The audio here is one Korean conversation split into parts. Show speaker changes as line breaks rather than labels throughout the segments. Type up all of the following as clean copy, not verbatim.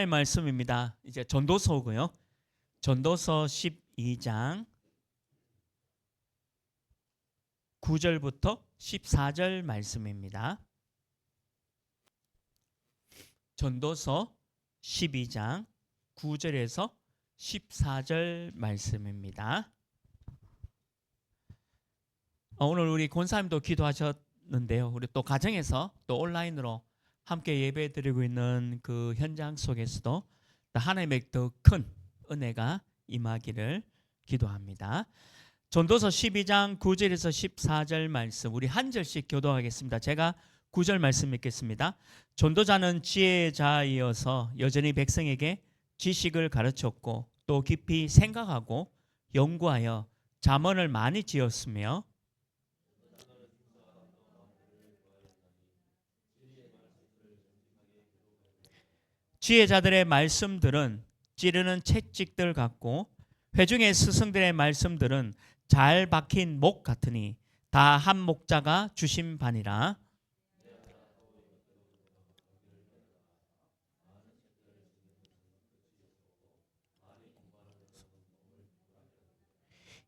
말씀입니다. 이제 전도서고요. 전도서 12장 9절부터 14절 말씀입니다. 전도서 12장 9절에서 14절 말씀입니다. 오늘 우리 권사님도 기도하셨는데요. 우리 또 가정에서 또 온라인으로 함께 예배드리고 있는 그 현장 속에서도 하나님의 더 큰 은혜가 임하기를 기도합니다. 전도서 12장 9절에서 14절 말씀 우리 한 절씩 교도하겠습니다. 제가 9절 말씀 읽겠습니다. 전도자는 지혜자이어서 여전히 백성에게 지식을 가르쳤고 또 깊이 생각하고 연구하여 잠언을 많이 지었으며 지혜자들의 말씀들은 찌르는 채찍들 같고 회중의 스승들의 말씀들은 잘 박힌 목 같으니 다 한 목자가 주신 바니라.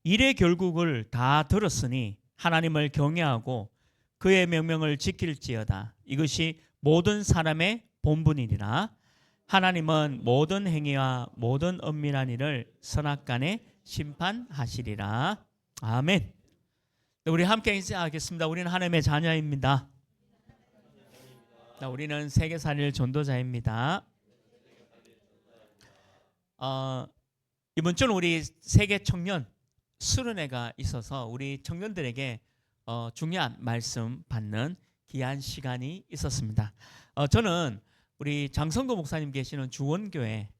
일의 결국을 다 들었으니 하나님을 경외하고 그의 명령을 지킬지어다. 이것이 모든 사람의 본분이니라. 하나님은 모든 행위와 모든 엄밀한 일을 선악간에 심판하시리라. 아멘. 우리 함께 인사하겠습니다. 우리는 하나님의 자녀입니다. 우리는 세계살릴 전도자입니다. 이번 주는 우리 세계 청년 수련회가 있어서 우리 청년들에게 중요한 말씀 받는 귀한 시간이 있었습니다. 저는 우리 장성도 목사님 계시는 주원교회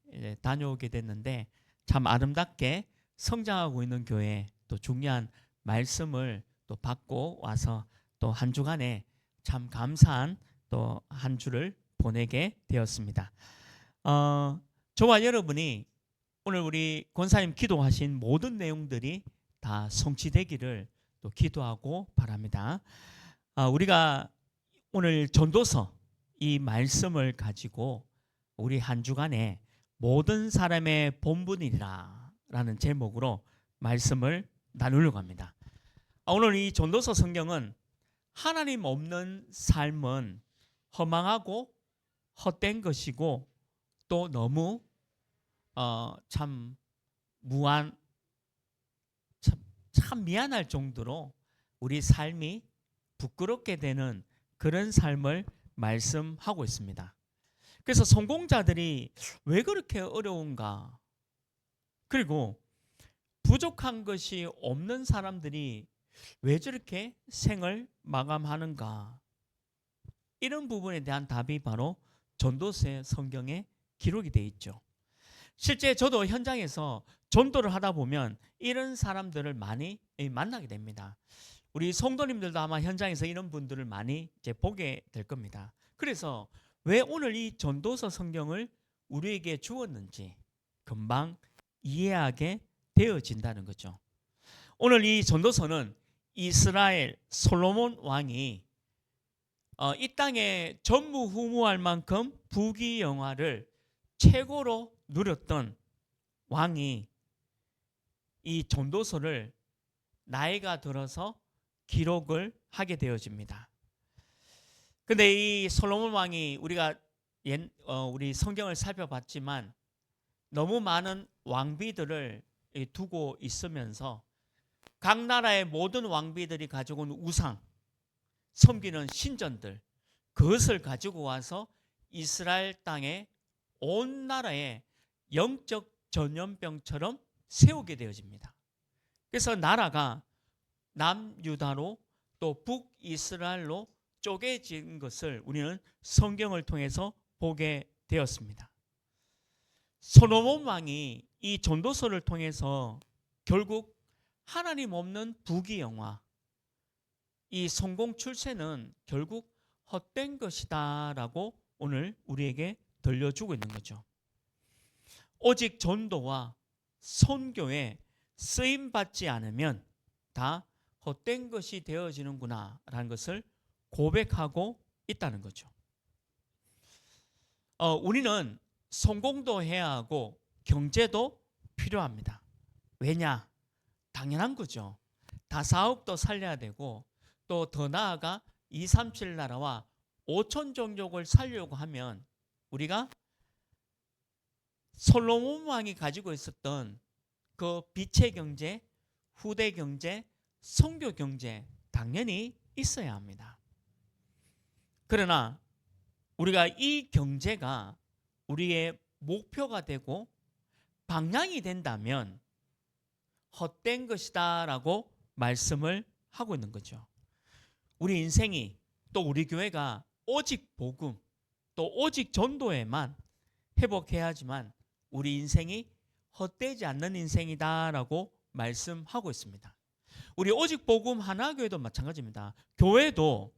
다녀오게 됐는데 참 아름답게 성장하고 있는 교회 또 중요한 말씀을 또 받고 와서 또 한 주간에 참 감사한 또 한 주를 보내게 되었습니다. 저와 여러분이 오늘 우리 권사님 기도하신 모든 내용들이 다 성취되기를 또 기도하고 바랍니다. 우리가 오늘 전도서 이 말씀을 가지고 우리 한 주간에 모든 사람의 본분이라 라는 제목으로 말씀을 나누려고 합니다. 오늘 이 전도서 성경은 하나님 없는 삶은 허망하고 헛된 것이고 또 너무 참 무한 참 미안할 정도로 우리 삶이 부끄럽게 되는 그런 삶을 말씀하고 있습니다. 그래서 성공자들이 왜 그렇게 어려운가? 그리고 부족한 것이 없는 사람들이 왜 저렇게 생을 마감하는가? 이런 부분에 대한 답이 바로 전도서의 성경에 기록이 되어 있죠. 실제 저도 현장에서 전도를 하다 보면 이런 사람들을 많이 만나게 됩니다. 우리 성도님들도 아마 현장에서 이런 분들을 많이 이제 보게 될 겁니다. 그래서 왜 오늘 이 전도서 성경을 우리에게 주었는지 금방 이해하게 되어진다는 거죠. 오늘 이 전도서는 이스라엘 솔로몬 왕이 이 땅에 전무후무할 만큼 부귀영화를 최고로 누렸던 왕이 이 전도서를 나이가 들어서 기록을 하게 되어집니다. 근데 이 솔로몬 왕이 우리가 우리 성경을 살펴봤지만 너무 많은 왕비들을 두고 있으면서 각 나라의 모든 왕비들이 가지고 온 우상, 섬기는 신전들 그것을 가지고 와서 이스라엘 땅에 온 나라에 영적 전염병처럼 세우게 되어집니다. 그래서 나라가 남유다로 또 북이스라엘로 쪼개진 것을 우리는 성경을 통해서 보게 되었습니다. 솔로몬 왕이 이 전도서를 통해서 결국 하나님 없는 부귀영화, 이 성공 출세는 결국 헛된 것이다라고 오늘 우리에게 들려주고 있는 거죠. 오직 전도와 선교에 쓰임받지 않으면 다 헛된 것이 되어지는구나 라는 것을 고백하고 있다는 거죠. 우리는 성공도 해야 하고 경제도 필요합니다. 왜냐? 당연한 거죠. 다사업도 살려야 되고 또 더 나아가 237 나라와 5천 종족을 살려고 하면 우리가 솔로몬 왕이 가지고 있었던 그 빛의 경제, 후대 경제, 선교 경제 당연히 있어야 합니다. 그러나 우리가 이 경제가 우리의 목표가 되고 방향이 된다면 헛된 것이다라고 말씀을 하고 있는 거죠. 우리 인생이 또 우리 교회가 오직 복음 또 오직 전도에만 회복해야 하지만 우리 인생이 헛되지 않는 인생이다라고 말씀하고 있습니다. 우리 오직 복음 하나교회도 마찬가지입니다. 교회도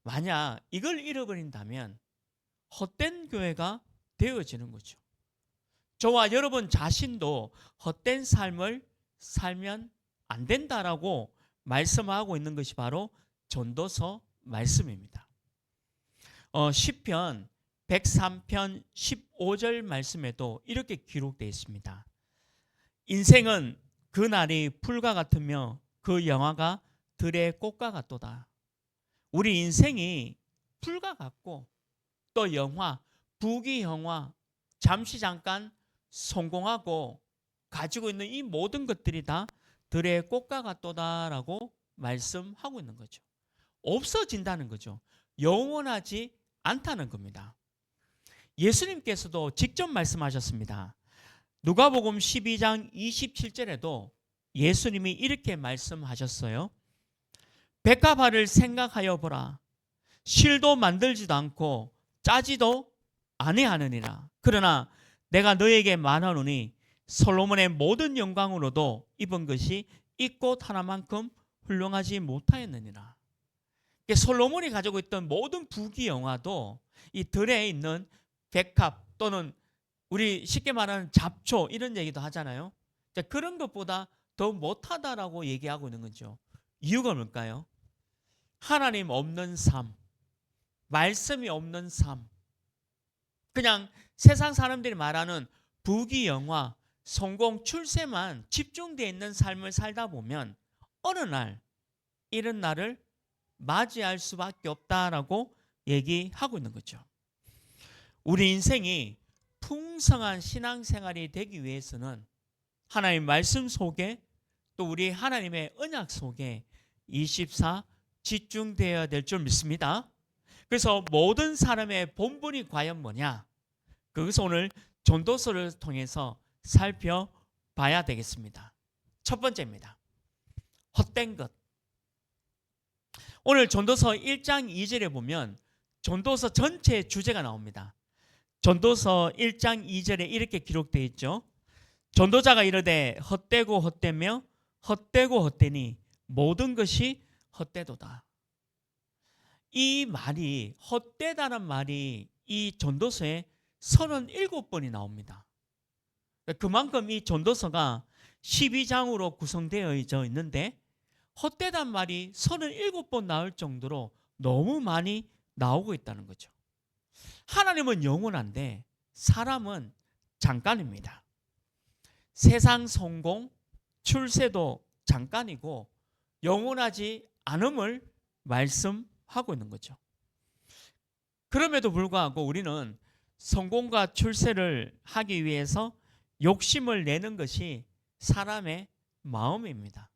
만약 이걸 잃어버린다면 헛된 교회가 되어지는 거죠. 저와 여러분 자신도 헛된 삶을 살면 안 된다라고 말씀하고 있는 것이 바로 전도서 말씀입니다. 시편 103편 15절 말씀에도 이렇게 기록되어 있습니다. 인생은 그날이 풀과 같으며 그 영화가 들의 꽃과 같도다. 우리 인생이 풀과 같고 또 영화, 부귀영화, 잠시 잠깐 성공하고 가지고 있는 이 모든 것들이 다 들의 꽃과 같도다라고 말씀하고 있는 거죠. 없어진다는 거죠. 영원하지 않다는 겁니다. 예수님께서도 직접 말씀하셨습니다. 누가복음 12장 27절에도 예수님이 이렇게 말씀하셨어요. 백합화를 생각하여 보라. 실도 만들지도 않고 짜지도 아니하느니라. 그러나 내가 너에게 말하노니 솔로몬의 모든 영광으로도 입은 것이 이 꽃 하나만큼 훌륭하지 못하였느니라. 솔로몬이 가지고 있던 모든 부귀영화도 이 들에 있는 백합 또는 우리 쉽게 말하는 잡초 이런 얘기도 하잖아요. 그런 것보다 더 못하다라고 얘기하고 있는 거죠. 이유가 뭘까요? 하나님 없는 삶, 말씀이 없는 삶, 그냥 세상 사람들이 말하는 부귀영화, 성공, 출세만 집중되어 있는 삶을 살다 보면 어느 날 이런 날을 맞이할 수밖에 없다라고 얘기하고 있는 거죠. 우리 인생이 풍성한 신앙생활이 되기 위해서는 하나님 말씀 속에 또 우리 하나님의 언약 속에 24 집중되어야 될 줄 믿습니다. 그래서 모든 사람의 본분이 과연 뭐냐? 그것을 오늘 전도서를 통해서 살펴봐야 되겠습니다. 첫 번째입니다. 헛된 것. 오늘 전도서 1장 2절에 보면 전도서 전체의 주제가 나옵니다. 전도서 1장 2절에 이렇게 기록되어 있죠. 전도자가 이르되 헛되고 헛되며 헛되고 헛되니 모든 것이 헛되도다. 이 말이 헛되다는 말이 이 전도서에 37번이 나옵니다. 그만큼 이 전도서가 12장으로 구성되어 있는데 헛되단 말이 37번 나올 정도로 너무 많이 나오고 있다는 거죠. 하나님은 영원한데 사람은 잠깐입니다. 세상 성공, 출세도 잠깐이고 영원하지 않음을 말씀하고 있는 거죠. 그럼에도 불구하고 우리는 성공과 출세를 하기 위해서 욕심을 내는 것이 사람의 마음입니다.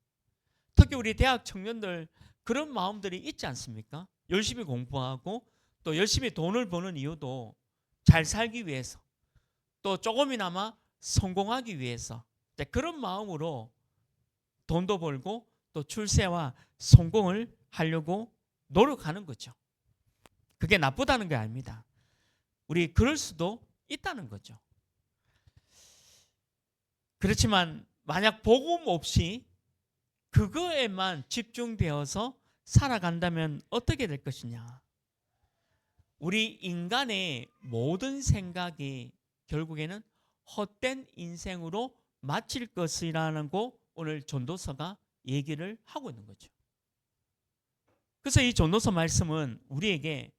특히 우리 대학 청년들 그런 마음들이 있지 않습니까? 열심히 공부하고 또 열심히 돈을 버는 이유도 잘 살기 위해서 또 조금이나마 성공하기 위해서 그런 마음으로 돈도 벌고 또 출세와 성공을 하려고 노력하는 거죠. 그게 나쁘다는 게 아닙니다. 우리 그럴 수도 있다는 거죠. 그렇지만 만약 복음 없이 그거에만 집중되어서 살아간다면 어떻게 될 것이냐? 우리 인간의 모든 생각이 결국에는 헛된 인생으로 마칠 것이라는 거 오늘 전도서가 얘기를 하고 있는 거죠. 그래서 이 전도서 말씀은 우리에게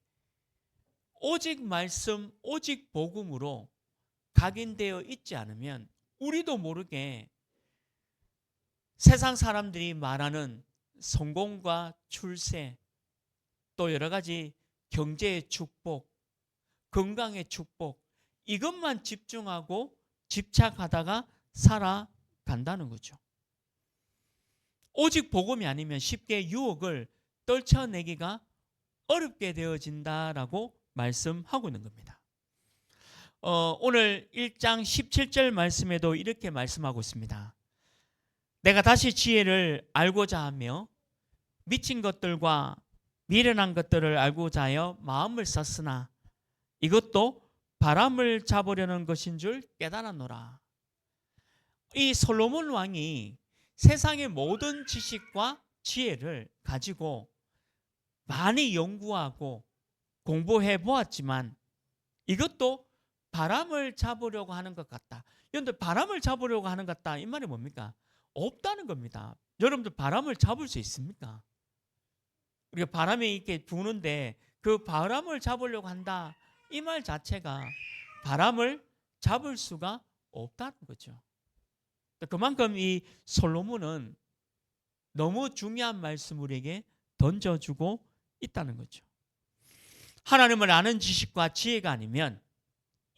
오직 말씀, 오직 복음으로 각인되어 있지 않으면 우리도 모르게 세상 사람들이 말하는 성공과 출세, 또 여러 가지 경제의 축복, 건강의 축복, 이것만 집중하고 집착하다가 살아간다는 거죠. 오직 복음이 아니면 쉽게 유혹을 떨쳐내기가 어렵게 되어진다라고 말씀하고 있는 겁니다. 오늘 1장 17절 말씀에도 이렇게 말씀하고 있습니다. 내가 다시 지혜를 알고자 하며 미친 것들과 미련한 것들을 알고자 하여 마음을 썼으나 이것도 바람을 잡으려는 것인 줄 깨달았노라. 이 솔로몬 왕이 세상의 모든 지식과 지혜를 가지고 많이 연구하고 공부해 보았지만 이것도 바람을 잡으려고 하는 것 같다. 여러분들 바람을 잡으려고 하는 것 같다. 이 말이 뭡니까? 없다는 겁니다. 여러분들 바람을 잡을 수 있습니까? 우리가 바람이 이렇게 부는데 그 바람을 잡으려고 한다. 이 말 자체가 바람을 잡을 수가 없다는 거죠. 그만큼 이 솔로몬은 너무 중요한 말씀을 우리에게 던져주고 있다는 거죠. 하나님을 아는 지식과 지혜가 아니면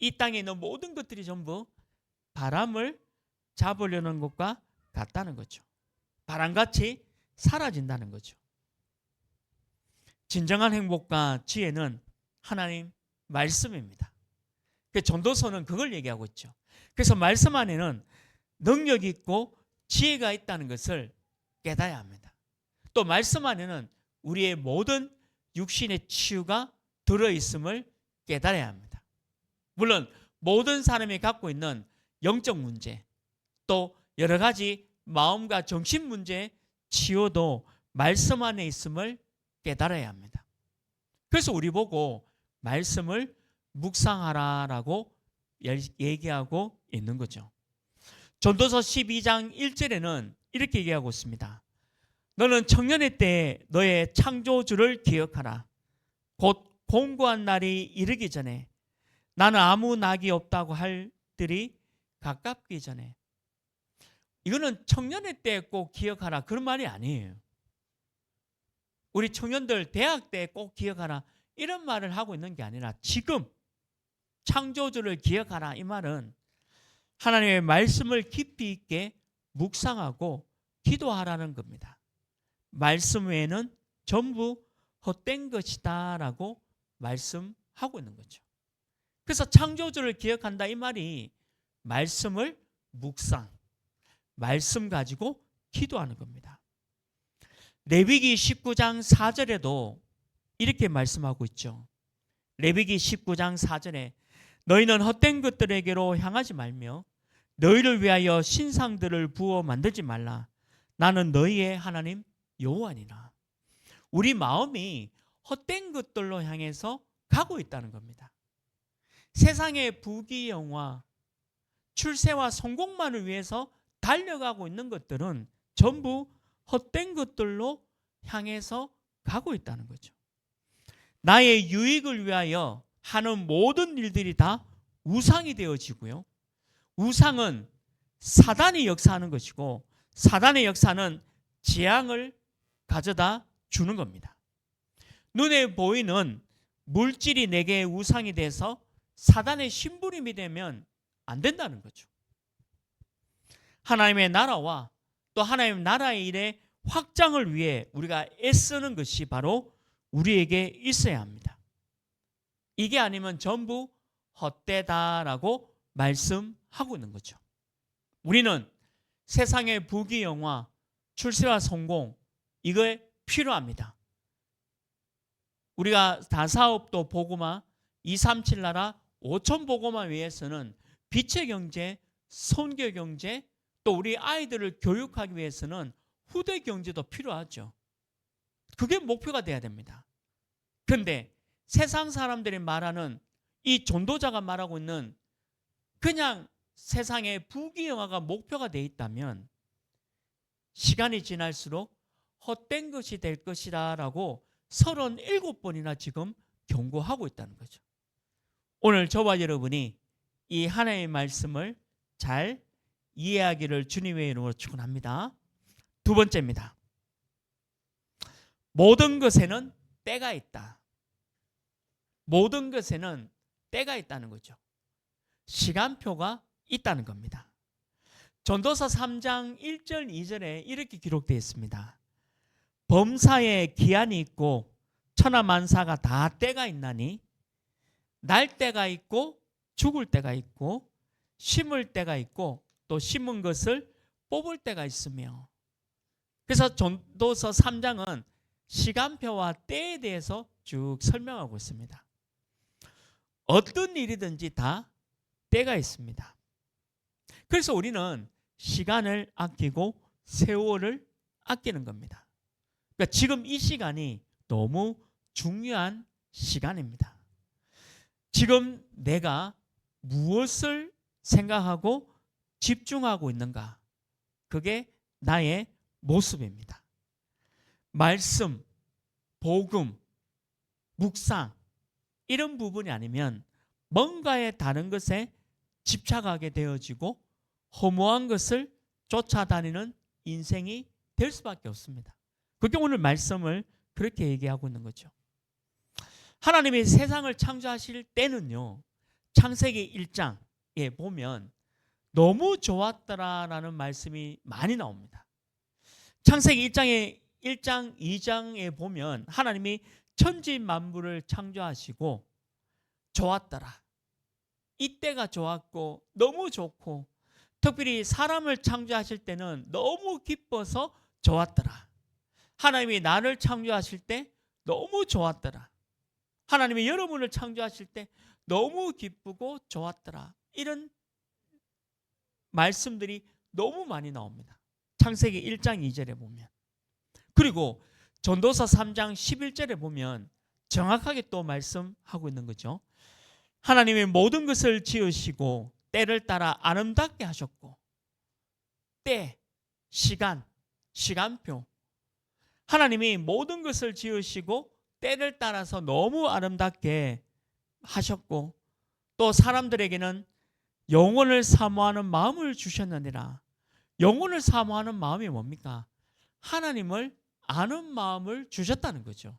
이 땅에 있는 모든 것들이 전부 바람을 잡으려는 것과 같다는 거죠. 바람같이 사라진다는 거죠. 진정한 행복과 지혜는 하나님 말씀입니다. 전도서는 그걸 얘기하고 있죠. 그래서 말씀 안에는 능력이 있고 지혜가 있다는 것을 깨달아야 합니다. 또 말씀 안에는 우리의 모든 육신의 치유가 들어있음을 깨달아야 합니다. 물론 모든 사람이 갖고 있는 영적 문제, 또 여러 가지 마음과 정신 문제의 치유도 말씀 안에 있음을 깨달아야 합니다. 그래서 우리 보고 말씀을 묵상하라라고 얘기하고 있는 거죠. 전도서 12장 1절에는 이렇게 얘기하고 있습니다. 너는 청년의 때에 너의 창조주를 기억하라. 곧 공고한 날이 이르기 전에 나는 아무 낙이 없다고 할 들이 가깝기 전에. 이거는 청년의 때 꼭 기억하라 그런 말이 아니에요. 우리 청년들 대학 때 꼭 기억하라 이런 말을 하고 있는 게 아니라 지금 창조주를 기억하라 이 말은 하나님의 말씀을 깊이 있게 묵상하고 기도하라는 겁니다. 말씀 외에는 전부 헛된 것이다 라고 말씀하고 있는 거죠. 그래서 창조주를 기억한다 이 말이 말씀을 묵상, 말씀 가지고 기도하는 겁니다. 레위기 19장 4절에도 이렇게 말씀하고 있죠. 레위기 19장 4절에 너희는 헛된 것들에게로 향하지 말며 너희를 위하여 신상들을 부어 만들지 말라. 나는 너희의 하나님 여호와니라. 우리 마음이 헛된 것들로 향해서 가고 있다는 겁니다. 세상의 부귀영화, 출세와 성공만을 위해서 달려가고 있는 것들은 전부 헛된 것들로 향해서 가고 있다는 거죠. 나의 유익을 위하여 하는 모든 일들이 다 우상이 되어지고요. 우상은 사단이 역사하는 것이고 사단의 역사는 재앙을 가져다 주는 겁니다. 눈에 보이는 물질이 내게 우상이 돼서 사단의 심부름이 되면 안 된다는 거죠. 하나님의 나라와 또 하나님의 나라의 일의 확장을 위해 우리가 애쓰는 것이 바로 우리에게 있어야 합니다. 이게 아니면 전부 헛되다라고 말씀하고 있는 거죠. 우리는 세상의 부귀영화, 출세와 성공 이거에 필요합니다. 우리가 다사업도 복음화, 237 나라 5천 복음화 위해서는 빛의 경제, 선교 경제, 또 우리 아이들을 교육하기 위해서는 후대 경제도 필요하죠. 그게 목표가 돼야 됩니다. 그런데 세상 사람들이 말하는 이 전도자가 말하고 있는 그냥 세상의 부귀영화가 목표가 돼 있다면 시간이 지날수록 헛된 것이 될 것이다 라고 37번이나 지금 경고하고 있다는 거죠. 오늘 저와 여러분이 이 하나님의 말씀을 잘 이해하기를 주님의 이름으로 축원합니다. 두 번째입니다. 모든 것에는 때가 있다. 모든 것에는 때가 있다는 거죠. 시간표가 있다는 겁니다. 전도서 3장 1절 2절에 이렇게 기록되어 있습니다. 범사에 기한이 있고 천하만사가 다 때가 있나니 날 때가 있고 죽을 때가 있고 심을 때가 있고 또 심은 것을 뽑을 때가 있으며, 그래서 전도서 3장은 시간표와 때에 대해서 쭉 설명하고 있습니다. 어떤 일이든지 다 때가 있습니다. 그래서 우리는 시간을 아끼고 세월을 아끼는 겁니다. 그러니까 지금 이 시간이 너무 중요한 시간입니다. 지금 내가 무엇을 생각하고 집중하고 있는가? 그게 나의 모습입니다. 말씀, 복음, 묵상 이런 부분이 아니면 뭔가의 다른 것에 집착하게 되어지고 허무한 것을 쫓아다니는 인생이 될 수밖에 없습니다. 그게 오늘 말씀을 그렇게 얘기하고 있는 거죠. 하나님이 세상을 창조하실 때는요, 창세기 1장에 보면 너무 좋았더라라는 말씀이 많이 나옵니다. 창세기 1장, 2장에 보면 하나님이 천지 만물을 창조하시고 좋았더라. 이때가 좋았고 너무 좋고, 특별히 사람을 창조하실 때는 너무 기뻐서 좋았더라. 하나님이 나를 창조하실 때 너무 좋았더라. 하나님이 여러분을 창조하실 때 너무 기쁘고 좋았더라. 이런 말씀들이 너무 많이 나옵니다. 창세기 1장 2절에 보면. 그리고 전도서 3장 11절에 보면 정확하게 또 말씀하고 있는 거죠. 하나님이 모든 것을 지으시고 때를 따라 아름답게 하셨고, 때, 시간, 시간표. 하나님이 모든 것을 지으시고 때를 따라서 너무 아름답게 하셨고, 또 사람들에게는 영혼을 사모하는 마음을 주셨느니라. 영혼을 사모하는 마음이 뭡니까? 하나님을 아는 마음을 주셨다는 거죠.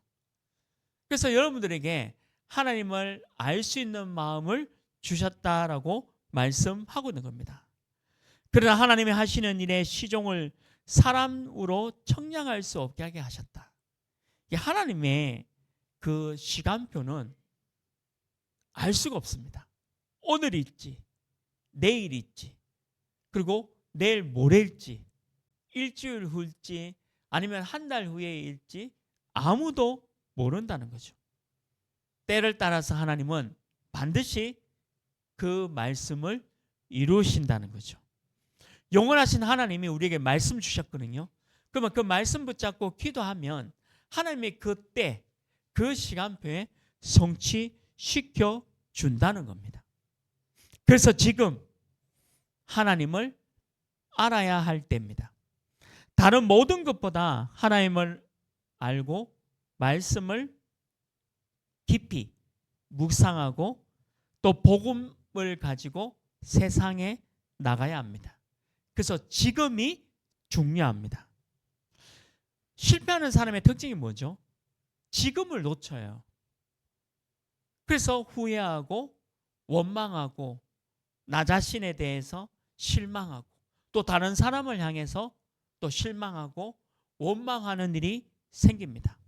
그래서 여러분들에게 하나님을 알 수 있는 마음을 주셨다라고 말씀하고 있는 겁니다. 그러나 하나님이 하시는 일에 시종을 사람으로 청량할 수 없게 하게 하셨다. 하나님의 그 시간표는 알 수가 없습니다. 오늘일지, 내일일지, 그리고 내일 모레일지, 일주일 후일지, 아니면 한 달 후에일지 아무도 모른다는 거죠. 때를 따라서 하나님은 반드시 그 말씀을 이루신다는 거죠. 영원하신 하나님이 우리에게 말씀 주셨거든요. 그러면 그 말씀 붙잡고 기도하면 하나님이 그 때, 그 시간표에 성취시켜 준다는 겁니다. 그래서 지금 하나님을 알아야 할 때입니다. 다른 모든 것보다 하나님을 알고 말씀을 깊이 묵상하고 또 복음을 가지고 세상에 나가야 합니다. 그래서 지금이 중요합니다. 실패하는 사람의 특징이 뭐죠? 지금을 놓쳐요. 그래서 후회하고 원망하고 나 자신에 대해서 실망하고 또 다른 사람을 향해서 또 실망하고 원망하는 일이 생깁니다.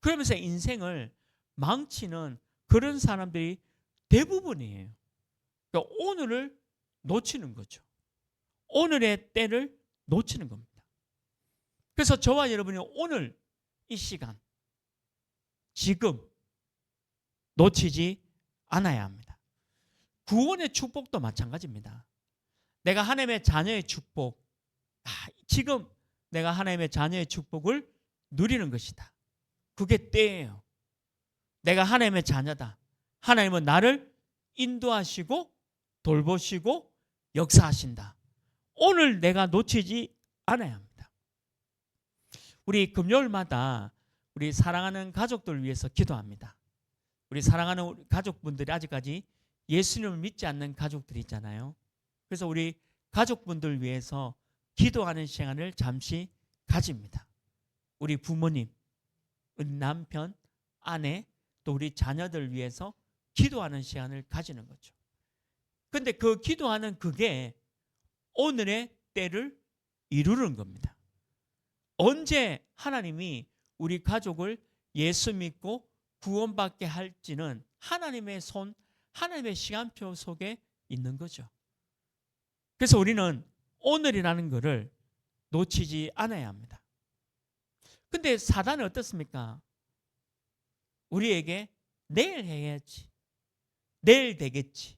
그러면서 인생을 망치는 그런 사람들이 대부분이에요. 그러니까 오늘을 놓치는 거죠. 오늘의 때를 놓치는 겁니다. 그래서 저와 여러분이 오늘 이 시간, 지금 놓치지 않아야 합니다. 구원의 축복도 마찬가지입니다. 내가 하나님의 자녀의 축복, 지금 내가 하나님의 자녀의 축복을 누리는 것이다. 그게 때예요. 내가 하나님의 자녀다. 하나님은 나를 인도하시고 돌보시고 역사하신다. 오늘 내가 놓치지 않아야 합니다. 우리 금요일마다 우리 사랑하는 가족들 위해서 기도합니다. 우리 사랑하는 가족분들이 아직까지 예수님을 믿지 않는 가족들이 있잖아요. 그래서 우리 가족분들 위해서 기도하는 시간을 잠시 가집니다. 우리 부모님, 우리 남편, 아내, 또 우리 자녀들 위해서 기도하는 시간을 가지는 거죠. 근데 그 기도하는 그게 오늘의 때를 이루는 겁니다. 언제 하나님이 우리 가족을 예수 믿고 구원받게 할지는 하나님의 손, 하나님의 시간표 속에 있는 거죠. 그래서 우리는 오늘이라는 것을 놓치지 않아야 합니다. 근데 사단은 어떻습니까? 우리에게 내일 해야지, 내일 되겠지,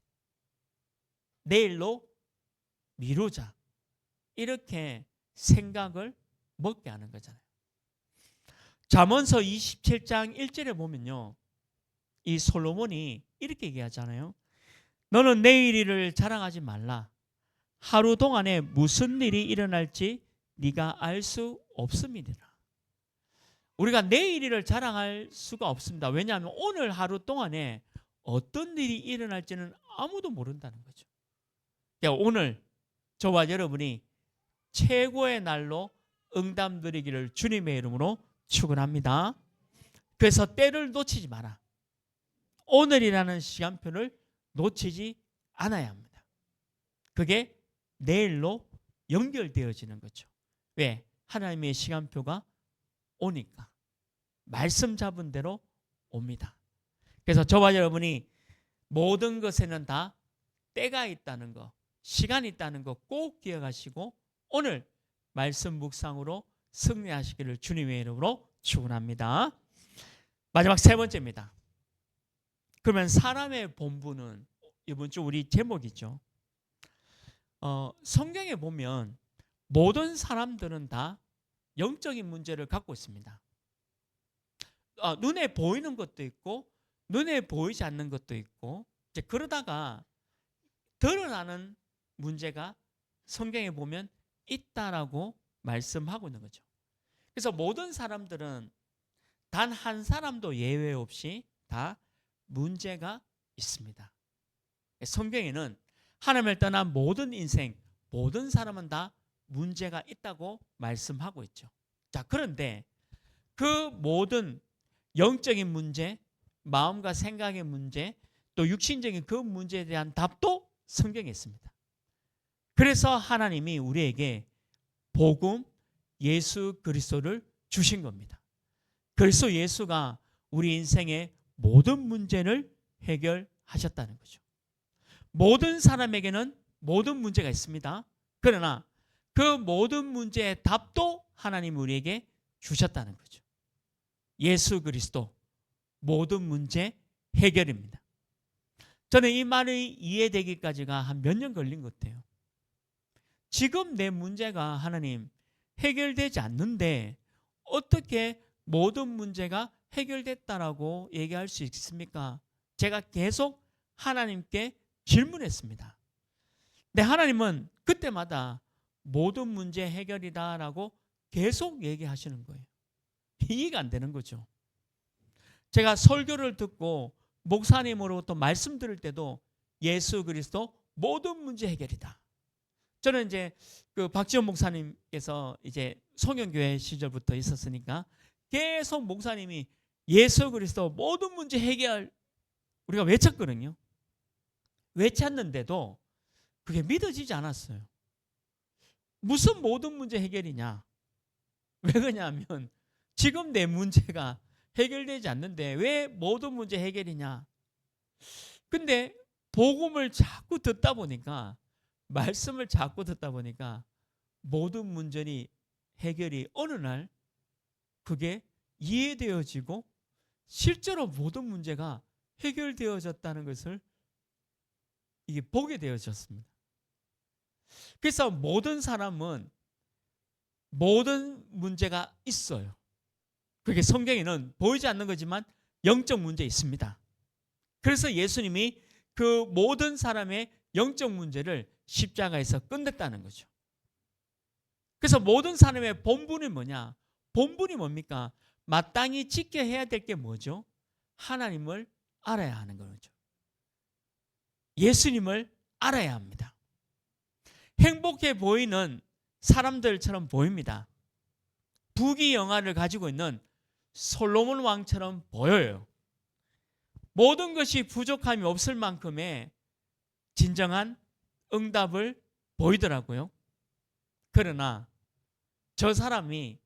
내일로 미루자, 이렇게 생각을 먹게 하는 거잖아요. 잠언서 27장 1절에 보면요, 이 솔로몬이 이렇게 얘기하잖아요. 너는 내일 일을 자랑하지 말라. 하루 동안에 무슨 일이 일어날지 네가 알 수 없음이니라. 우리가 내일 일을 자랑할 수가 없습니다. 왜냐하면 오늘 하루 동안에 어떤 일이 일어날지는 아무도 모른다는 거죠. 그러니까 오늘 저와 여러분이 최고의 날로 응답 드리기를 주님의 이름으로 축원합니다. 그래서 때를 놓치지 마라. 오늘이라는 시간표를 놓치지 않아야 합니다. 그게 내일로 연결되어지는 거죠. 왜? 하나님의 시간표가 오니까. 말씀 잡은 대로 옵니다. 그래서 저와 여러분이 모든 것에는 다 때가 있다는 거, 시간이 있다는 거 꼭 기억하시고 오늘 말씀 묵상으로 승리하시기를 주님의 이름으로 축원합니다. 마지막 세 번째입니다. 그러면 사람의 본분은 이번 주 우리 제목이죠. 성경에 보면 모든 사람들은 다 영적인 문제를 갖고 있습니다. 눈에 보이는 것도 있고 눈에 보이지 않는 것도 있고, 이제 그러다가 드러나는 문제가 성경에 보면 있다라고 말씀하고 있는 거죠. 그래서 모든 사람들은 단 한 사람도 예외 없이 다 문제가 있습니다. 성경에는 하나님을 떠난 모든 인생, 모든 사람은 다 문제가 있다고 말씀하고 있죠. 자, 그런데 그 모든 영적인 문제, 마음과 생각의 문제, 또 육신적인 그 문제에 대한 답도 성경에 있습니다. 그래서 하나님이 우리에게 복음, 예수 그리스도를 주신 겁니다. 그래서 예수가 우리 인생의 모든 문제를 해결하셨다는 거죠. 모든 사람에게는 모든 문제가 있습니다. 그러나 그 모든 문제의 답도 하나님 우리에게 주셨다는 거죠. 예수 그리스도 모든 문제 해결입니다. 저는 이 말이 이해되기까지가 한 몇 년 걸린 것 같아요. 지금 내 문제가 하나님 해결되지 않는데 어떻게 모든 문제가 해결됐다라고 얘기할 수 있습니까? 제가 계속 하나님께 질문했습니다. 근데 하나님은 그때마다 모든 문제 해결이다라고 계속 얘기하시는 거예요. 이해가 안 되는 거죠. 제가 설교를 듣고 목사님으로부터 말씀 들을 때도 예수 그리스도 모든 문제 해결이다. 저는 이제 그 박지원 목사님께서 이제 송영교회 시절부터 있었으니까 계속 목사님이 예수 그리스도 모든 문제 해결 우리가 외쳤거든요. 외쳤는데도 그게 믿어지지 않았어요. 무슨 모든 문제 해결이냐? 왜 그러냐면 지금 내 문제가 해결되지 않는데 왜 모든 문제 해결이냐? 근데 복음을 자꾸 듣다 보니까, 말씀을 자꾸 듣다 보니까 모든 문제니 해결이 어느 날 그게 이해되어지고 실제로 모든 문제가 해결되어졌다는 것을 이게 보게 되어졌습니다. 그래서 모든 사람은 모든 문제가 있어요. 그게 성경에는 보이지 않는 거지만 영적 문제 있습니다. 그래서 예수님이 그 모든 사람의 영적 문제를 십자가에서 끝냈다는 거죠. 그래서 모든 사람의 본분이 뭐냐? 본분이 뭡니까? 마땅히 지켜야 될 게 뭐죠? 하나님을 알아야 하는 거죠. 예수님을 알아야 합니다. 행복해 보이는 사람들처럼 보입니다. 부귀영화를 가지고 있는 솔로몬 왕처럼 보여요. 모든 것이 부족함이 없을 만큼의 진정한 응답을 보이더라고요. 그러나 저 사람이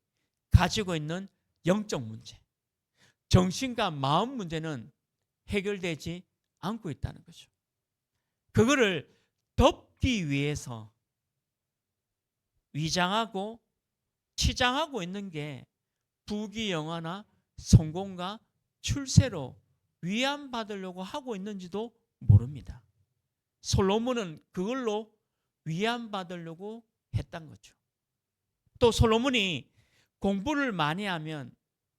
가지고 있는 영적 문제, 정신과 마음 문제는 해결되지 않고 있다는 거죠. 그거를 덮기 위해서 위장하고 치장하고 있는 게 부귀영화나 성공과 출세로 위안받으려고 하고 있는지도 모릅니다. 솔로몬은 그걸로 위안받으려고 했던 거죠. 또 솔로몬이 공부를 많이 하면,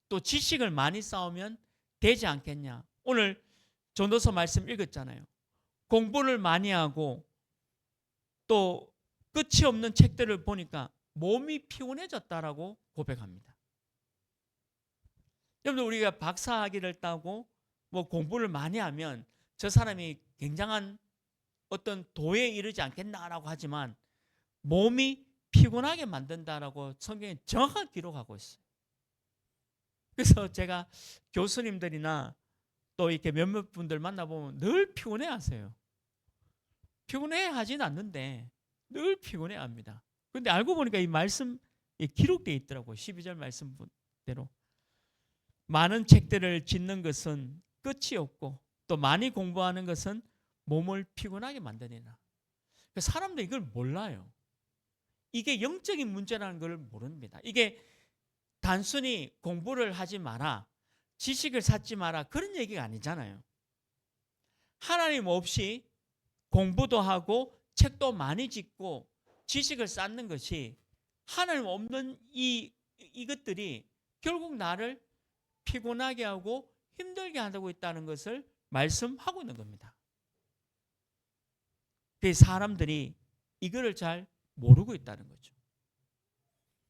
또 지식을 많이 쌓으면 되지 않겠냐. 오늘 전도서 말씀 읽었잖아요. 공부를 많이 하고 또 끝이 없는 책들을 보니까 몸이 피곤해졌다라고 고백합니다. 여러분, 우리가 박사학위를 따고 뭐 공부를 많이 하면 저 사람이 굉장한 어떤 도에 이르지 않겠나라고 하지만 몸이 피곤하게 만든다라고 성경에 정확하게 기록하고 있어요. 그래서 제가 교수님들이나 또 이렇게 몇몇 분들 만나보면 늘 피곤해 하세요. 피곤해 하진 않는데 늘 피곤해 합니다. 그런데 알고 보니까 이 말씀 기록되어 있더라고요. 12절 말씀대로. 많은 책들을 짓는 것은 끝이 없고 또 많이 공부하는 것은 몸을 피곤하게 만드니라. 사람들이 이걸 몰라요. 이게 영적인 문제라는 걸 모릅니다. 이게 단순히 공부를 하지 마라, 지식을 쌓지 마라, 그런 얘기가 아니잖아요. 하나님 없이 공부도 하고 책도 많이 짓고 지식을 쌓는 것이 하나님 없는 이것들이 결국 나를 피곤하게 하고 힘들게 하고 있다는 것을 말씀하고 있는 겁니다. 그 사람들이 이거를 잘 모르고 있다는 거죠.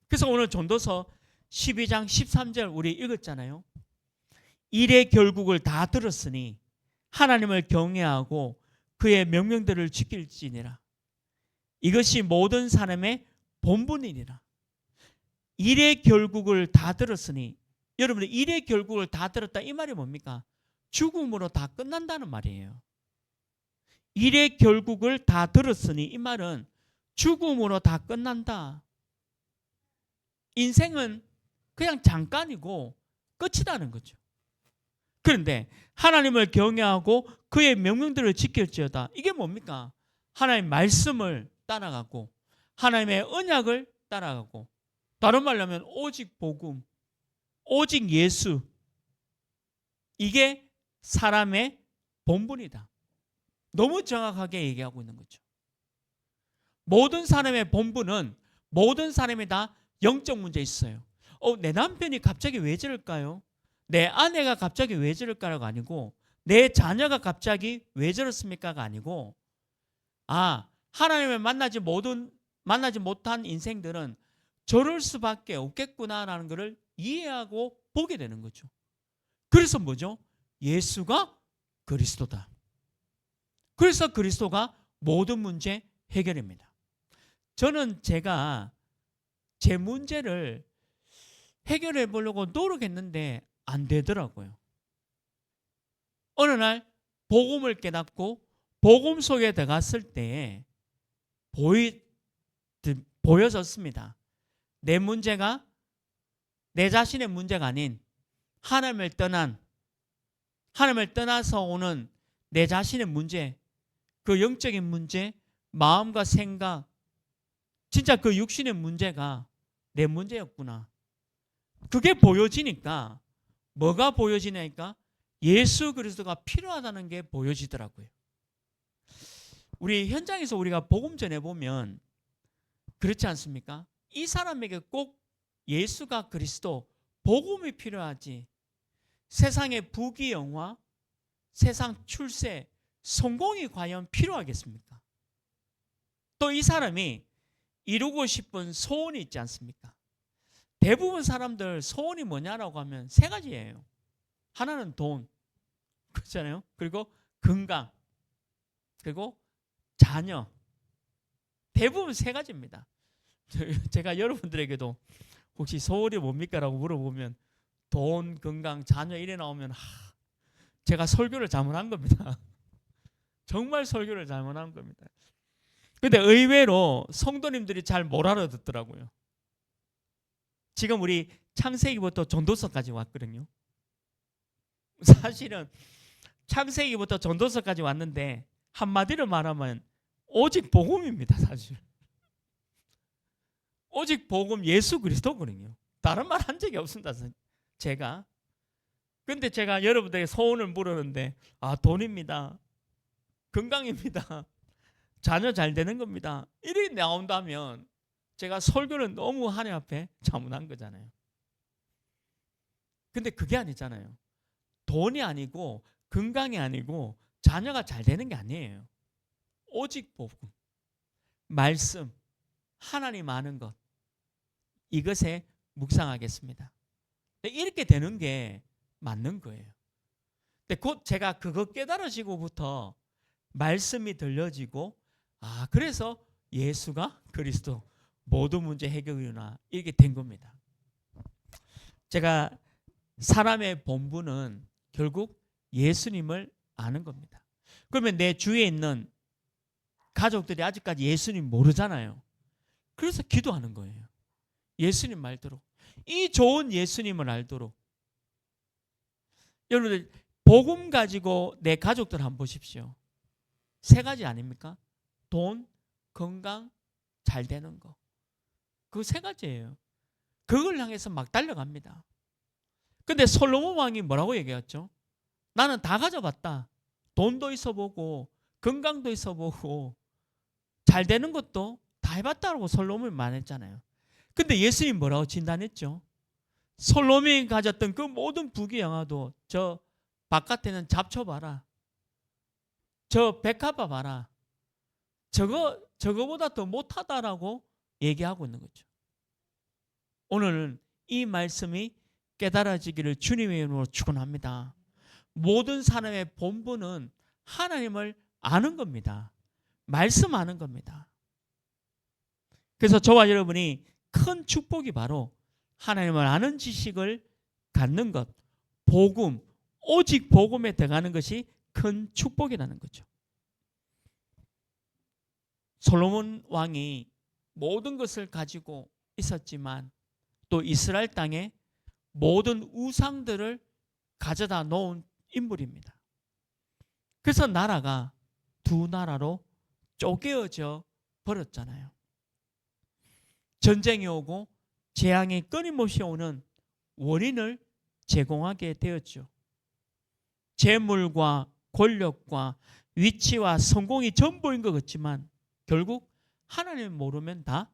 그래서 오늘 전도서 12장 13절 우리 읽었잖아요. 일의 결국을 다 들었으니 하나님을 경외하고 그의 명령들을 지킬지니라. 이것이 모든 사람의 본분이니라. 일의 결국을 다 들었으니, 여러분들 일의 결국을 다 들었다 이 말이 뭡니까? 죽음으로 다 끝난다는 말이에요. 일의 결국을 다 들었으니 이 말은 죽음으로 다 끝난다. 인생은 그냥 잠깐이고 끝이라는 거죠. 그런데 하나님을 경외하고 그의 명령들을 지킬지어다. 이게 뭡니까? 하나님의 말씀을 따라가고 하나님의 언약을 따라가고, 다른 말로 하면 오직 복음, 오직 예수, 이게 사람의 본분이다. 너무 정확하게 얘기하고 있는 거죠. 모든 사람의 본분은 모든 사람이 다 영적 문제 있어요. 내 남편이 갑자기 왜 저럴까요? 내 아내가 갑자기 왜 저럴까가 아니고, 내 자녀가 갑자기 왜 저렇습니까가 아니고, 하나님을 만나지 못한 인생들은 저럴 수밖에 없겠구나라는 것을 이해하고 보게 되는 거죠. 그래서 뭐죠? 예수가 그리스도다. 그래서 그리스도가 모든 문제 해결입니다. 저는 제가 제 문제를 해결해 보려고 노력했는데 안 되더라고요. 어느 날 복음을 깨닫고 복음 속에 들어갔을 때에 보여졌습니다. 내 문제가 내 자신의 문제가 아닌 하나님을 떠나서 오는 내 자신의 문제, 그 영적인 문제, 마음과 생각, 진짜 그 육신의 문제가 내 문제였구나. 그게 보여지니까, 뭐가 보여지냐니까 예수 그리스도가 필요하다는 게 보여지더라고요. 우리 현장에서 우리가 복음 전해보면 그렇지 않습니까? 이 사람에게 꼭 예수가 그리스도, 복음이 필요하지, 세상의 부귀영화, 세상 출세, 성공이 과연 필요하겠습니까? 또 이 사람이 이루고 싶은 소원이 있지 않습니까? 대부분 사람들 소원이 뭐냐라고 하면 세 가지예요. 하나는 돈, 그렇잖아요. 그리고 건강, 그리고 자녀. 대부분 세 가지입니다. 제가 여러분들에게도 혹시 소원이 뭡니까? 라고 물어보면 돈, 건강, 자녀 이래 나오면 제가 설교를 잘못한 겁니다. 정말 설교를 잘못한 겁니다. 근데 의외로 성도님들이 잘 못 알아듣더라고요. 지금 우리 창세기부터 전도서까지 왔거든요. 사실은 창세기부터 전도서까지 왔는데 한마디로 말하면 오직 복음입니다. 사실 오직 복음 예수 그리스도거든요. 다른 말 한 적이 없습니다. 제가. 근데 제가 여러분들에게 소원을 물었는데 돈입니다. 건강입니다. 자녀 잘 되는 겁니다. 이렇게 나온다면 제가 설교를 너무 하나님 앞에 잘못한 거잖아요. 근데 그게 아니잖아요. 돈이 아니고 건강이 아니고 자녀가 잘 되는 게 아니에요. 오직 복음, 말씀, 하나님 아는 것, 이것에 묵상하겠습니다. 이렇게 되는 게 맞는 거예요. 근데 곧 제가 그거 깨달으시고부터 말씀이 들려지고 그래서 예수가 그리스도 모든 문제 해결이구나 이렇게 된 겁니다. 제가 사람의 본분은 결국 예수님을 아는 겁니다. 그러면 내 주위에 있는 가족들이 아직까지 예수님 모르잖아요. 그래서 기도하는 거예요. 예수님 말대로. 이 좋은 예수님을 알도록. 여러분들 복음 가지고 내 가족들 한번 보십시오. 세 가지 아닙니까? 돈, 건강, 잘 되는 거. 그 세 가지예요. 그걸 향해서 막 달려갑니다. 근데 솔로몬 왕이 뭐라고 얘기했죠? 나는 다 가져봤다. 돈도 있어보고 건강도 있어보고 잘 되는 것도 다 해봤다고 솔로몬이 말했잖아요. 근데 예수님 뭐라고 진단했죠? 솔로몬이 가졌던 그 모든 부귀영화도 저 바깥에는 잡초 봐라. 저 백합화 봐라. 저거보다 더 못하다라고 얘기하고 있는 거죠. 오늘은 이 말씀이 깨달아지기를 주님의 이름으로 축원합니다. 모든 사람의 본분은 하나님을 아는 겁니다. 말씀 아는 겁니다. 그래서 저와 여러분이 큰 축복이 바로 하나님을 아는 지식을 갖는 것, 복음, 오직 복음에 들어가는 것이 큰 축복이라는 거죠. 솔로몬 왕이 모든 것을 가지고 있었지만 또 이스라엘 땅에 모든 우상들을 가져다 놓은 인물입니다. 그래서 나라가 두 나라로 쪼개어져 버렸잖아요. 전쟁이 오고 재앙이 끊임없이 오는 원인을 제공하게 되었죠. 재물과 권력과 위치와 성공이 전부인 것 같지만 결국 하나님을 모르면 다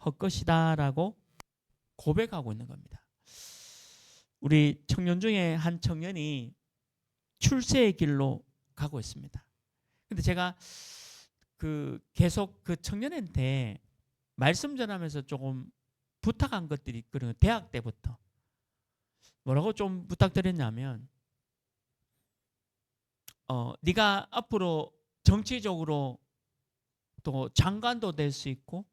헛것이다라고 고백하고 있는 겁니다. 우리 청년 중에 한 청년이 출세의 길로 가고 있습니다. 근데 제가 계속 그 청년한테 말씀 전하면서 조금 부탁한 것들이 있거든요. 대학 때부터. 뭐라고 좀 부탁드렸냐면 네가 앞으로 정치적으로 또 장관도 될 수 있고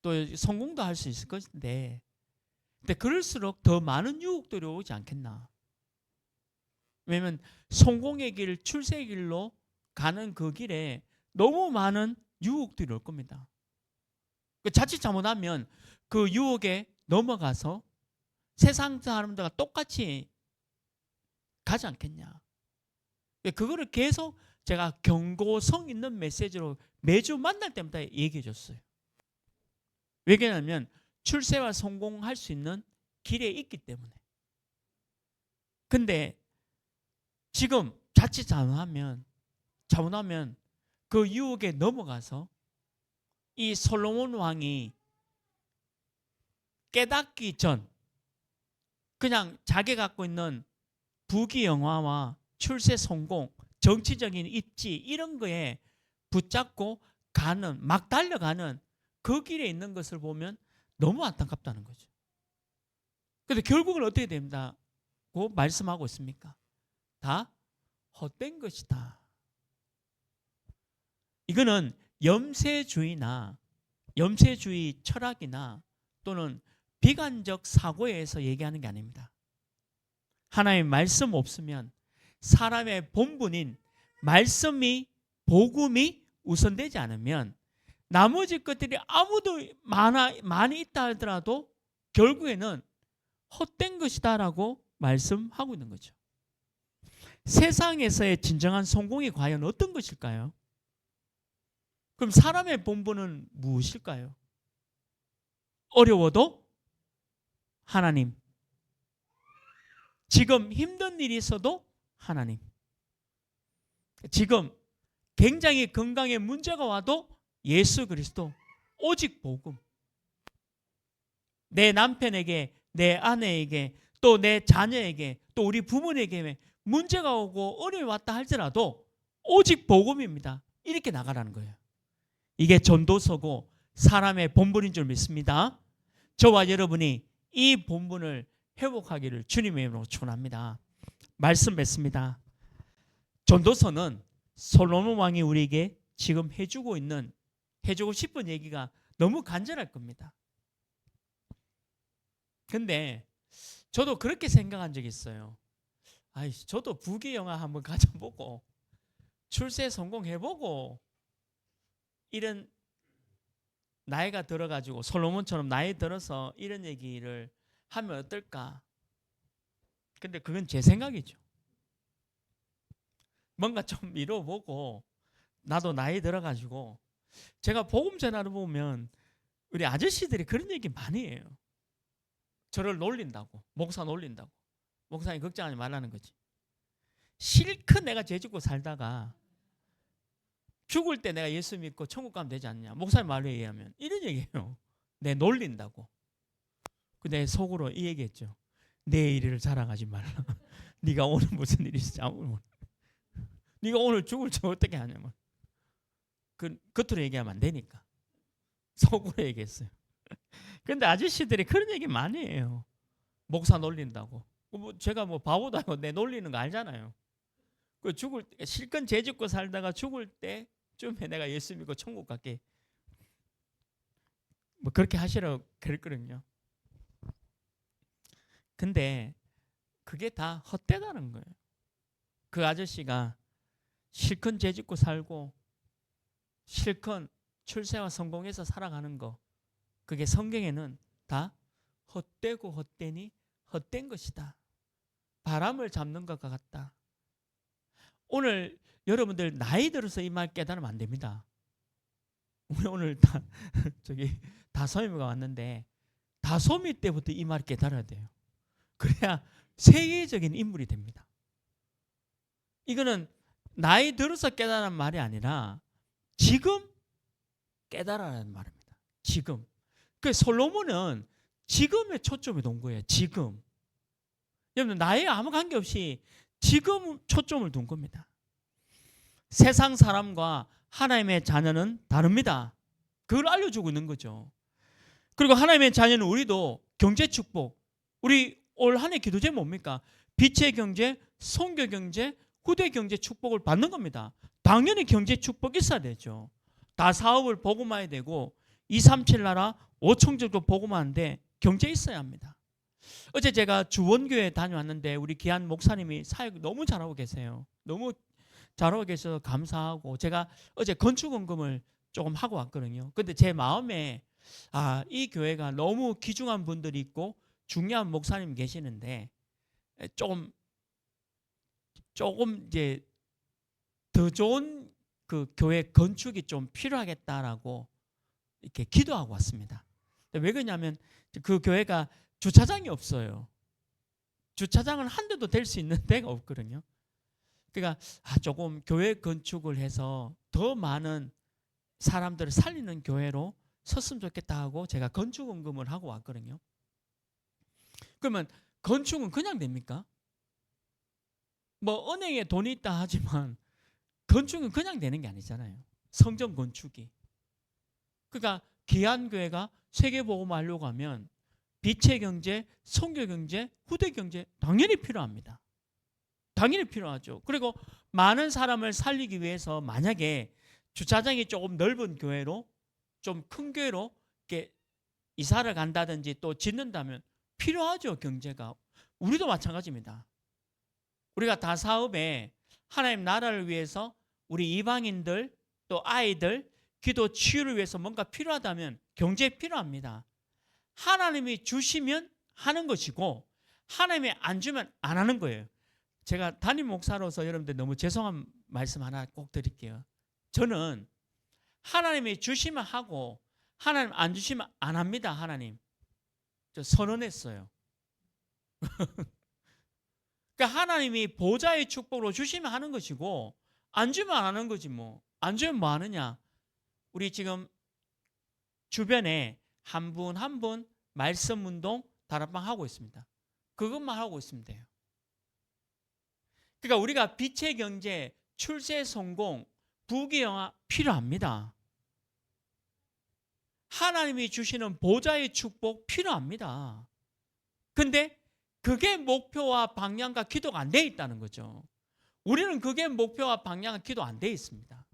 또 성공도 할 수 있을 것인데 근데 그럴수록 더 많은 유혹들이 오지 않겠나. 왜냐하면 성공의 길, 출세의 길로 가는 그 길에 너무 많은 유혹들이 올 겁니다. 자칫 잘못하면 그 유혹에 넘어가서 세상 사람들과 똑같이 가지 않겠냐. 그거를 계속 제가 경고성 있는 메시지로 매주 만날 때마다 얘기해 줬어요. 왜냐하면 출세와 성공할 수 있는 길에 있기 때문에. 근데 지금 자칫 잘못하면 그 유혹에 넘어가서 이 솔로몬 왕이 깨닫기 전 그냥 자기가 갖고 있는 부귀영화와 출세 성공, 정치적인 입지 이런 거에 붙잡고 가는 막 달려가는 그 길에 있는 것을 보면 너무 안타깝다는 거죠. 그런데 결국은 어떻게 된다고 말씀하고 있습니까? 다 헛된 것이다. 이거는 염세주의나 염세주의 철학이나 또는 비관적 사고에 의해서 얘기하는 게 아닙니다. 하나님의 말씀 없으면 사람의 본분인 말씀이 복음이 우선되지 않으면 나머지 것들이 아무도 많이 있다 하더라도 결국에는 헛된 것이다라고 말씀하고 있는 거죠. 세상에서의 진정한 성공이 과연 어떤 것일까요? 그럼 사람의 본분은 무엇일까요? 어려워도 하나님, 지금 힘든 일이 있어도 하나님, 지금 굉장히 건강에 문제가 와도 예수 그리스도, 오직 복음. 내 남편에게, 내 아내에게, 또 내 자녀에게, 또 우리 부모에게 문제가 오고 어려움이 왔다 할지라도 오직 복음입니다. 이렇게 나가라는 거예요. 이게 전도서고 사람의 본분인 줄 믿습니다. 저와 여러분이 이 본분을 회복하기를 주님의 이름으로 축원합니다. 말씀 맺습니다. 전도서는 솔로몬 왕이 우리에게 지금 해주고 싶은 얘기가 너무 간절할 겁니다. 근데 저도 그렇게 생각한 적이 있어요. 저도 부귀영화 한번 가져보고 출세 성공해보고 이런 나이가 들어가지고 솔로몬처럼 나이 들어서 이런 얘기를 하면 어떨까? 근데 그건 제 생각이죠. 뭔가 좀 미뤄보고 나도 나이 들어가지고 제가 복음 전하러 보면 우리 아저씨들이 그런 얘기 많이 해요. 저를 놀린다고, 목사 놀린다고. 목사님 걱정하지 말라는 거지. 실컷 내가 죄 짓고 살다가 죽을 때 내가 예수 믿고 천국 가면 되지 않냐. 목사님 말로 얘기하면 이런 얘기예요. 내 놀린다고. 내 속으로 이 얘기했죠. 내 일을 자랑하지 말라. 네가 오늘 무슨 일이 있을지 아무도 몰라. 네가 오늘 죽을지 어떻게 하냐면 겉으로 얘기하면 안 되니까 속으로 얘기했어요. 근데 아저씨들이 그런 얘기 많이 해요. 목사 놀린다고. 제가 바보도 아니고 내 놀리는 거 알잖아요. 죽을 때 실컷 죄 짓고 살다가 죽을 때쯤에 내가 예수 믿고 천국 갈게. 그렇게 하시라고 그랬거든요. 근데 그게 다 헛되다는 거예요. 그 아저씨가 실컷 죄 짓고 살고 실컷 출세와 성공해서 살아가는 거, 그게 성경에는 다 헛되고 헛되니 헛된 것이다. 바람을 잡는 것과 같다. 오늘 여러분들 나이 들어서 이 말 깨달으면 안 됩니다. 우리 오늘 다솜이가 왔는데 다솜이 때부터 이 말 깨달아야 돼요. 그래야 세계적인 인물이 됩니다. 이거는 나이 들어서 깨달은 말이 아니라 지금 깨달아라는 말입니다. 지금. 그 솔로몬은 지금에 초점을 둔 거예요. 지금. 여러분 나이에 아무 관계없이 지금 초점을 둔 겁니다. 세상 사람과 하나님의 자녀는 다릅니다. 그걸 알려주고 있는 거죠. 그리고 하나님의 자녀는 우리도 경제 축복. 우리 올 한 해 기도 제목 뭡니까? 빛의 경제, 선교 경제, 후대 경제 축복을 받는 겁니다. 당연히 경제 축복 있어야 되죠. 다 사업을 복음화해야 되고 237 나라 5청족도 복음화하는데 경제 있어야 합니다. 어제 제가 주원교회 다녀왔는데 우리 귀한 목사님이 사역 너무 잘하고 계세요. 너무 잘하고 계셔서 감사하고 제가 어제 건축원금을 조금 하고 왔거든요. 근데 제 마음에 이 교회가 너무 귀중한 분들이 있고 중요한 목사님 계시는데 조금 이제 더 좋은 그 교회 건축이 좀 필요하겠다라고 이렇게 기도하고 왔습니다. 왜 그러냐면 그 교회가 주차장이 없어요. 주차장은 한 대도 될 수 있는 데가 없거든요. 그러니까 조금 교회 건축을 해서 더 많은 사람들을 살리는 교회로 섰으면 좋겠다 하고 제가 건축원금을 하고 왔거든요. 그러면 건축은 그냥 됩니까? 은행에 돈이 있다 하지만 건축은 그냥 되는 게 아니잖아요. 성전 건축이. 그러니까 귀한 교회가 세계복음을 하려고 하면 빛의 경제, 선교 경제, 후대 경제 당연히 필요합니다. 당연히 필요하죠. 그리고 많은 사람을 살리기 위해서 만약에 주차장이 조금 넓은 교회로, 좀 큰 교회로 이렇게 이사를 간다든지 또 짓는다면 필요하죠, 경제가. 우리도 마찬가지입니다. 우리가 다 사업에 하나님 나라를 위해서 우리 이방인들 또 아이들 기도 치유를 위해서 뭔가 필요하다면 경제 필요합니다. 하나님이 주시면 하는 것이고 하나님이 안 주면 안 하는 거예요. 제가 담임 목사로서 여러분들 너무 죄송한 말씀 하나 꼭 드릴게요. 저는 하나님이 주시면 하고 하나님 안 주시면 안 합니다. 하나님. 저 선언했어요. 그러니까 하나님이 보좌의 축복으로 주시면 하는 것이고 안 주면 안 하는 거지 뭐. 안 주면 뭐 하느냐. 우리 지금 주변에 한 분 한 분 말씀 운동 다락방 하고 있습니다. 그것만 하고 있으면 돼요. 그러니까 우리가 빛의 경제, 출세 성공, 부귀영화 필요합니다. 하나님이 주시는 보좌의 축복 필요합니다. 근데 그게 목표와 방향과 기도가 안 돼 있다는 거죠. 우리는 그게 목표와 방향과 기도 안 돼 있습니다.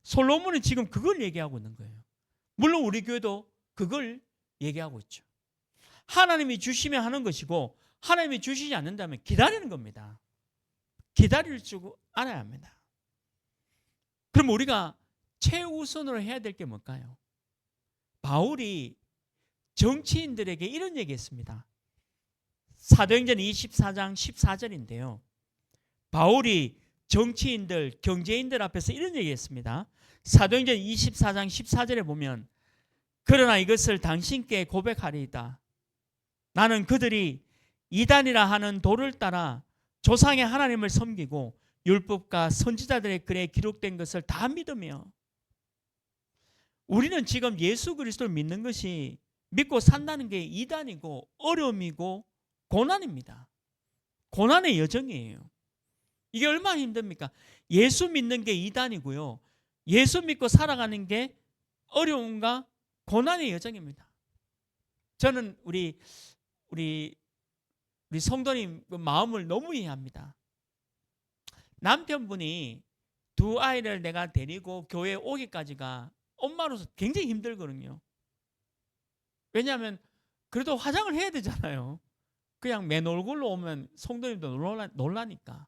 솔로몬은 지금 그걸 얘기하고 있는 거예요. 물론 우리 교회도 그걸 얘기하고 있죠. 하나님이 주시면 하는 것이고 하나님이 주시지 않는다면 기다리는 겁니다. 기다릴 줄 알아야 합니다. 그럼 우리가 최우선으로 해야 될 게 뭘까요? 바울이 정치인들에게 이런 얘기했습니다. 사도행전 24장 14절인데요. 바울이 정치인들, 경제인들 앞에서 이런 얘기했습니다. 사도행전 24장 14절에 보면 그러나 이것을 당신께 고백하리이다. 나는 그들이 이단이라 하는 도를 따라 조상의 하나님을 섬기고 율법과 선지자들의 글에 기록된 것을 다 믿으며 우리는 지금 예수 그리스도를 믿는 것이 믿고 산다는 게 이단이고 어려움이고 고난입니다. 고난의 여정이에요. 이게 얼마나 힘듭니까? 예수 믿는 게 이단이고요. 예수 믿고 살아가는 게 어려움과 고난의 여정입니다. 저는 우리 성도님 마음을 너무 이해합니다. 남편분이 두 아이를 내가 데리고 교회에 오기까지가 엄마로서 굉장히 힘들거든요. 왜냐하면 그래도 화장을 해야 되잖아요. 그냥 맨 얼굴로 오면 성도님도 놀라니까.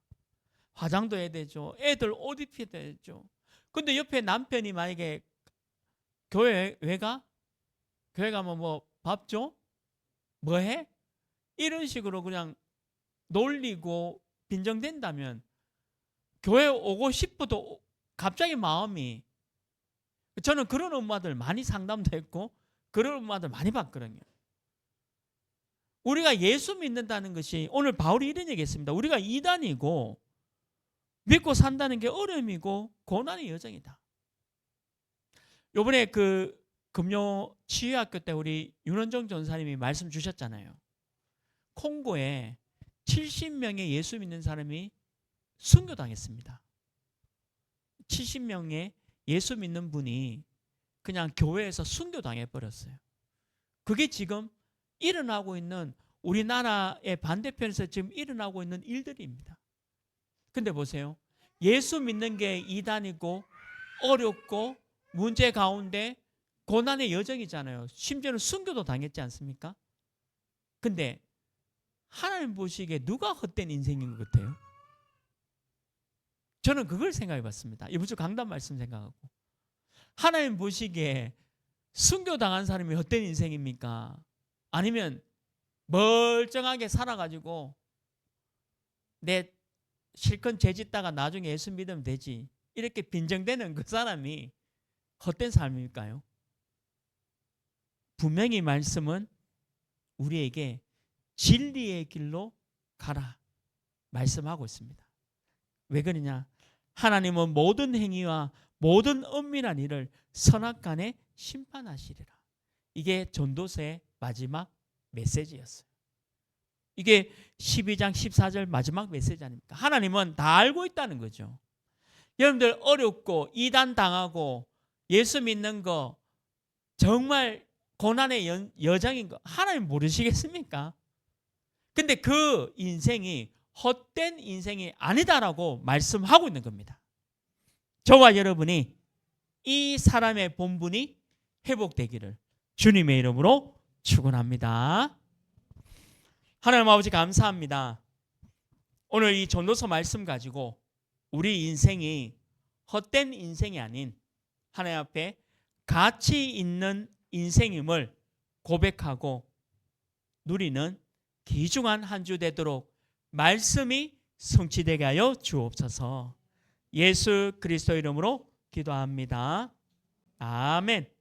화장도 해야 되죠. 애들 옷 입혀야 되죠. 근데 옆에 남편이 만약에 교회 왜 가? 교회 가면 뭐 밥 줘? 뭐 해? 이런 식으로 그냥 놀리고 빈정된다면 교회 오고 싶어도 갑자기 마음이, 저는 그런 엄마들 많이 상담도 했고 그런 엄마들 많이 봤거든요. 우리가 예수 믿는다는 것이, 오늘 바울이 이런 얘기했습니다. 우리가 이단이고 믿고 산다는 게 어려움이고 고난의 여정이다. 요번에 그 금요 치유학교 때 우리 윤원정 전사님이 말씀 주셨잖아요. 콩고에 70명의 예수 믿는 사람이 순교당했습니다. 70명의 예수 믿는 분이 그냥 교회에서 순교당해 버렸어요. 그게 지금 일어나고 있는 우리나라의 반대편에서 지금 일어나고 있는 일들입니다. 근데 보세요. 예수 믿는 게 이단이고 어렵고 문제 가운데 고난의 여정이잖아요. 심지어는 순교도 당했지 않습니까? 근데 하나님 보시기에 누가 헛된 인생인 것 같아요? 저는 그걸 생각해 봤습니다. 이번 주 강단 말씀 생각하고. 하나님 보시기에 순교당한 사람이 헛된 인생입니까? 아니면 멀쩡하게 살아가지고 내 실컷 죄짓다가 나중에 예수 믿으면 되지, 이렇게 빈정대는 그 사람이 헛된 삶일까요? 분명히 말씀은 우리에게 진리의 길로 가라 말씀하고 있습니다. 왜 그러냐? 하나님은 모든 행위와 모든 은밀한 일을 선악간에 심판하시리라. 이게 전도서의 마지막 메시지였어요. 이게 12장 14절 마지막 메시지 아닙니까? 하나님은 다 알고 있다는 거죠. 여러분들 어렵고 이단 당하고 예수 믿는 거 정말 고난의 여정인 거 하나님 모르시겠습니까? 근데 그 인생이 헛된 인생이 아니다라고 말씀하고 있는 겁니다. 저와 여러분이 이 사람의 본분이 회복되기를 주님의 이름으로 축원합니다. 하나님 아버지 감사합니다. 오늘 이 전도서 말씀 가지고 우리 인생이 헛된 인생이 아닌 하나님 앞에 가치 있는 인생임을 고백하고 누리는 귀중한 한 주 되도록 말씀이 성취되게 하여 주옵소서. 예수 그리스도 이름으로 기도합니다. 아멘.